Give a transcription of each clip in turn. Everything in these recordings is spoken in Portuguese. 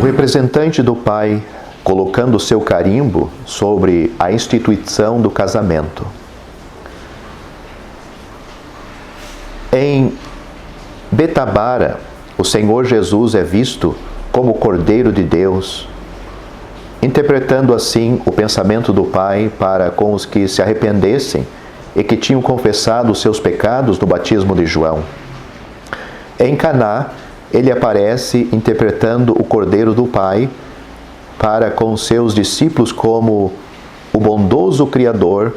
O representante do pai colocando seu carimbo sobre a instituição do casamento. Em Betabara, o Senhor Jesus é visto como Cordeiro de Deus, interpretando assim o pensamento do Pai para com os que se arrependessem e que tinham confessado os seus pecados no batismo de João. Em Caná, ele aparece interpretando o Cordeiro do Pai para com seus discípulos como o bondoso Criador,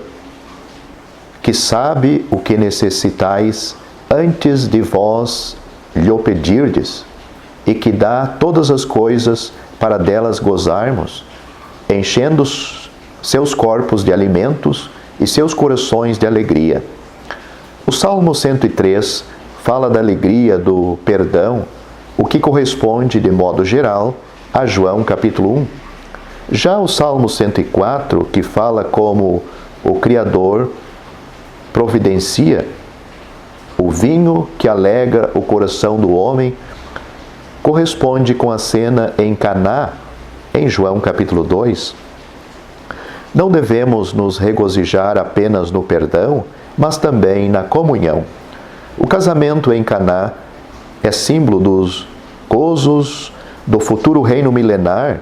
que sabe o que necessitais antes de vós lhe pedirdes, e que dá todas as coisas para delas gozarmos, enchendo seus corpos de alimentos e seus corações de alegria. O Salmo 103 fala da alegria do perdão, o que corresponde, de modo geral, a João capítulo 1. Já o Salmo 104, que fala como o Criador providencia o vinho que alegra o coração do homem, corresponde com a cena em Caná, em João capítulo 2. Não devemos nos regozijar apenas no perdão, mas também na comunhão. O casamento em Caná é símbolo dos gozos do futuro reino milenar,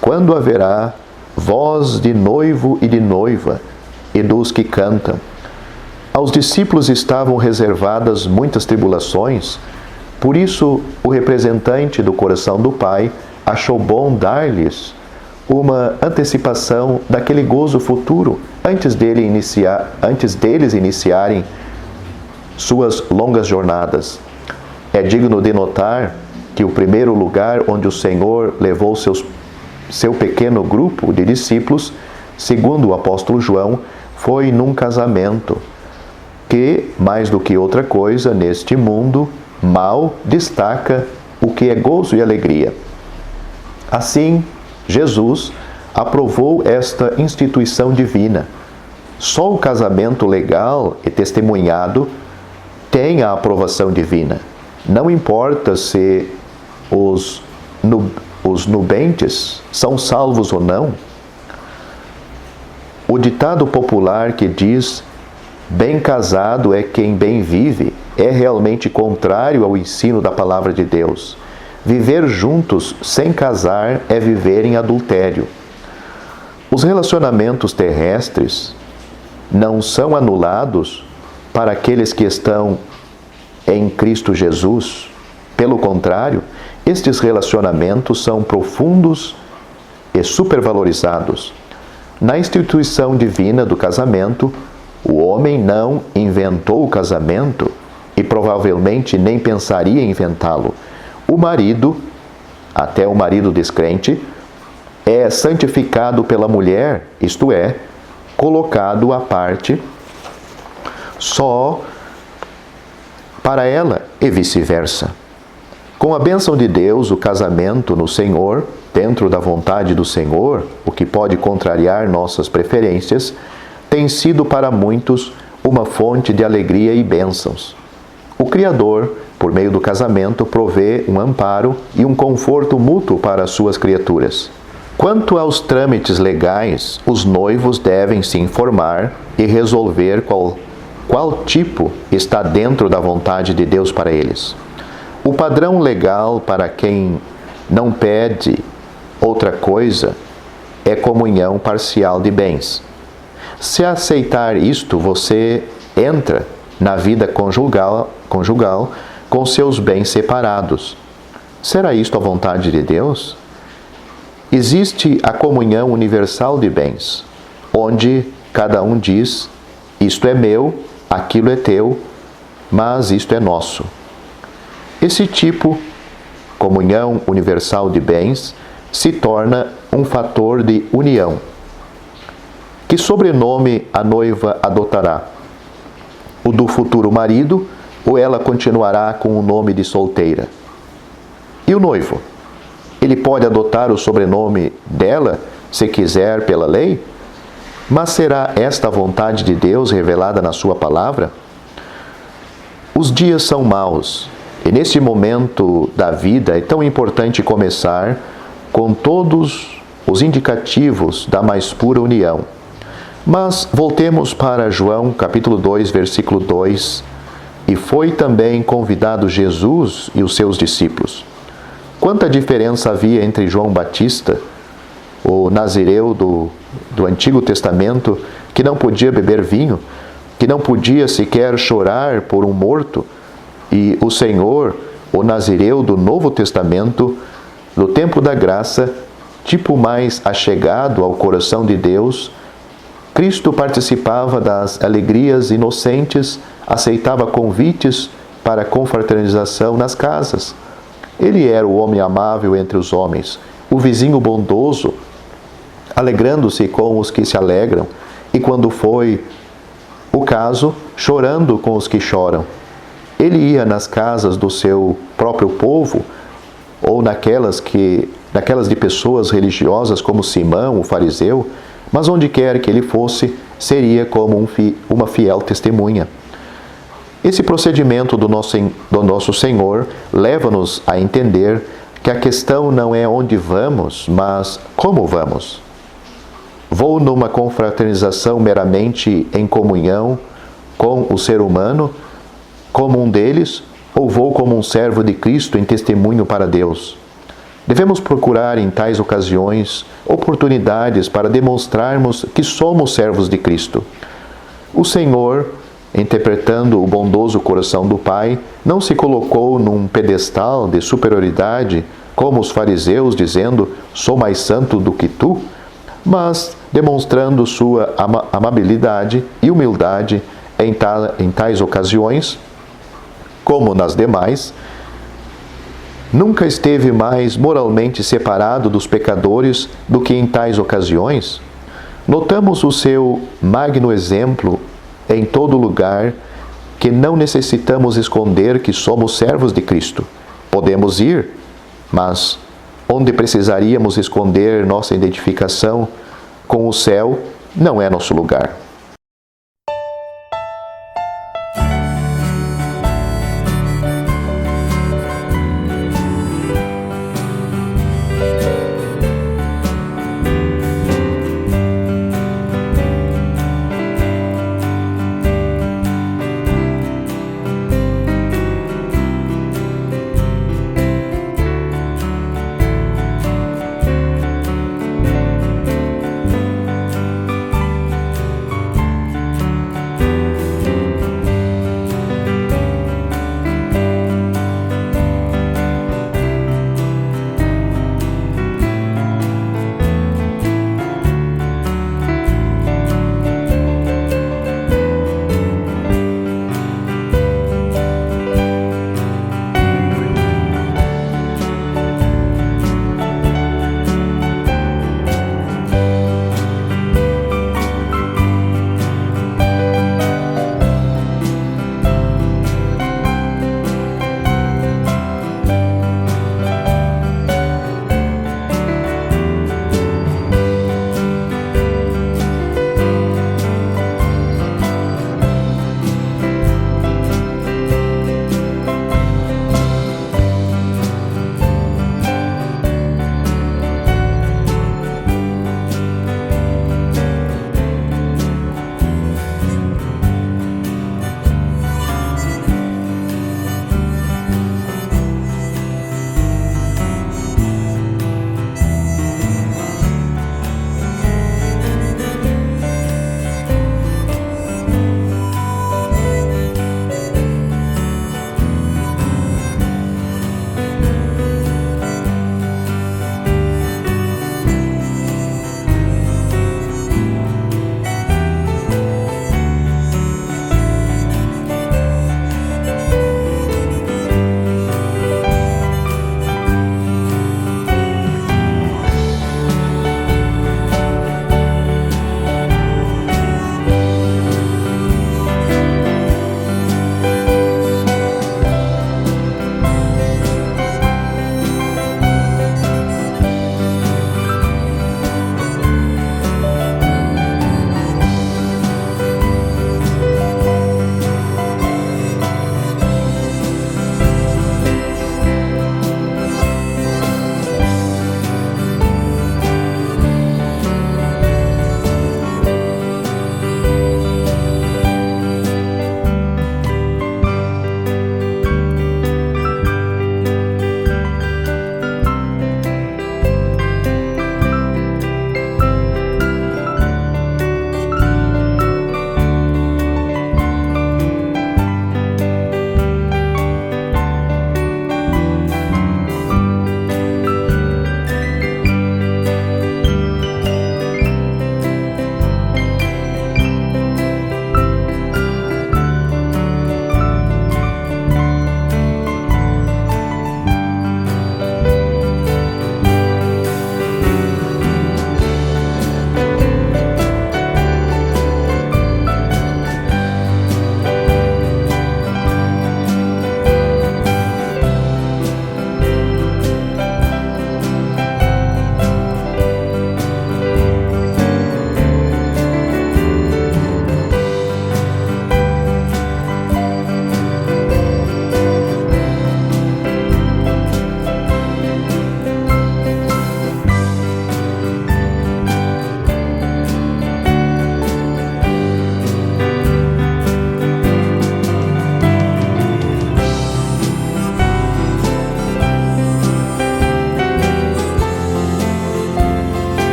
quando haverá voz de noivo e de noiva e dos que cantam. Aos discípulos estavam reservadas muitas tribulações, por isso o representante do coração do Pai achou bom dar-lhes uma antecipação daquele gozo futuro antes deles iniciarem suas longas jornadas. É digno de notar que o primeiro lugar onde o Senhor levou seu pequeno grupo de discípulos, segundo o apóstolo João, foi num casamento, que, mais do que outra coisa, neste mundo mal destaca o que é gozo e alegria. Assim, Jesus aprovou esta instituição divina. Só o casamento legal e testemunhado tem a aprovação divina. Não importa se os nubentes são salvos ou não. O ditado popular que diz "bem casado é quem bem vive" é realmente contrário ao ensino da palavra de Deus. Viver juntos sem casar é viver em adultério. Os relacionamentos terrestres não são anulados para aqueles que estão em Cristo Jesus. Pelo contrário, estes relacionamentos são profundos e supervalorizados. Na instituição divina do casamento, o homem não inventou o casamento e provavelmente nem pensaria em inventá-lo. O marido, até o marido descrente, é santificado pela mulher, isto é, colocado à parte só para ela e vice-versa. Com a bênção de Deus, o casamento no Senhor, dentro da vontade do Senhor, o que pode contrariar nossas preferências, tem sido para muitos uma fonte de alegria e bênçãos. O Criador, por meio do casamento, provê um amparo e um conforto mútuo para as suas criaturas. Quanto aos trâmites legais, os noivos devem se informar e resolver qual tipo está dentro da vontade de Deus para eles. O padrão legal para quem não pede outra coisa é comunhão parcial de bens. Se aceitar isto, você entra na vida conjugal com seus bens separados. Será isto a vontade de Deus? Existe a comunhão universal de bens, onde cada um diz: isto é meu, aquilo é teu, mas isto é nosso. Esse tipo, comunhão universal de bens, se torna um fator de união. Que sobrenome a noiva adotará? O do futuro marido, ou ela continuará com o nome de solteira? E o noivo? Ele pode adotar o sobrenome dela, se quiser, pela lei? Mas será esta a vontade de Deus revelada na sua palavra? Os dias são maus, e neste momento da vida é tão importante começar com todos os indicativos da mais pura união. Mas voltemos para João, capítulo 2, versículo 2. E foi também convidado Jesus e os seus discípulos. Quanta diferença havia entre João Batista, o nazireu do Antigo Testamento, que não podia beber vinho, que não podia sequer chorar por um morto, e o Senhor, o nazireu do Novo Testamento, no tempo da graça, tipo mais achegado ao coração de Deus. Cristo participava das alegrias inocentes, aceitava convites para confraternização nas casas. Ele era o homem amável entre os homens, o vizinho bondoso, alegrando-se com os que se alegram, e quando foi o caso, chorando com os que choram. Ele ia nas casas do seu próprio povo, ou naquelas de pessoas religiosas como Simão, o fariseu, mas onde quer que ele fosse, seria como uma fiel testemunha. Esse procedimento do nosso Senhor leva-nos a entender que a questão não é onde vamos, mas como vamos. Vou numa confraternização meramente em comunhão com o ser humano, como um deles, ou vou como um servo de Cristo em testemunho para Deus? Devemos procurar em tais ocasiões oportunidades para demonstrarmos que somos servos de Cristo. O Senhor, interpretando o bondoso coração do Pai, não se colocou num pedestal de superioridade, como os fariseus, dizendo, sou mais santo do que tu, mas demonstrando sua amabilidade e humildade em tais ocasiões, como nas demais. Nunca esteve mais moralmente separado dos pecadores do que em tais ocasiões. Notamos o seu magno exemplo em todo lugar, que não necessitamos esconder que somos servos de Cristo. Podemos ir, mas onde precisaríamos esconder nossa identificação com o céu, não é nosso lugar.